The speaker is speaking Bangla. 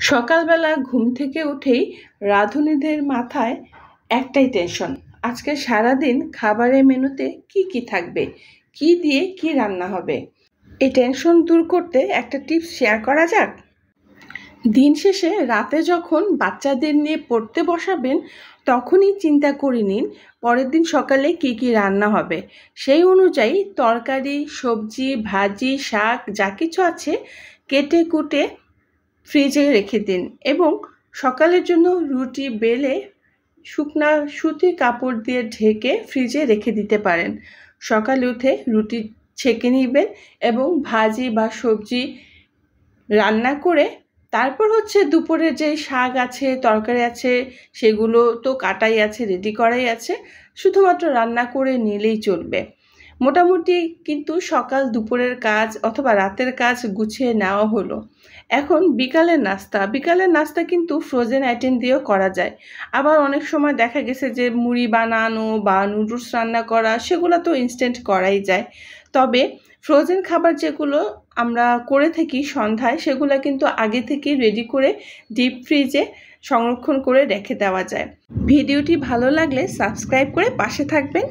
সকালবেলা ঘুম থেকে উঠেই রাঁধুনিদের মাথায় একটাই টেনশন, আজকে সারাদিন খাবারের মেনুতে কি থাকবে, কি দিয়ে কি রান্না হবে। এই টেনশন দূর করতে একটা টিপস শেয়ার করা যাক। দিন শেষে রাতে যখন বাচ্চাদের নিয়ে পড়তে বসাবেন তখনই চিন্তা করে নিন পরের দিন সকালে কি রান্না হবে। সেই অনুযায়ী তরকারি, সবজি, ভাজি, শাক যা কিছু আছে কেটে কুটে ফ্রিজে রেখে দিন এবং সকালের জন্য রুটি বেলে শুকনা সুতির কাপড় দিয়ে ঢেকে ফ্রিজে রেখে দিতে পারেন। সকালে উঠে রুটি ছেঁকে নেবেন এবং ভাজি বা সবজি রান্না করে তারপর দুপুরের যে শাক আছে, তরকারি আছে, সেগুলো তো কাটাই আছে, রেডি করাই আছে, শুধুমাত্র রান্না করে নিলেই চলবে। মোটামুটি কিন্তু সকাল দুপুরের কাজ অথবা রাতের কাজ গুছিয়ে নেওয়া হলো। এখন বিকালের নাস্তা কিন্তু ফ্রোজেন আইটেম দিয়েও করা যায়। আবার অনেক সময় দেখা গেছে যে মুড়ি বানানো বা নুডলস রান্না করা, সেগুলো তো ইনস্ট্যান্ট করাই যায়। তবে ফ্রোজেন খাবার যেগুলো আমরা করে থাকি সন্ধ্যায়, সেগুলো কিন্তু আগে থেকেই রেডি করে ডিপ ফ্রিজে সংরক্ষণ করে রেখে দেওয়া যায়। ভিডিওটি ভালো লাগলে সাবস্ক্রাইব করে পাশে থাকবেন।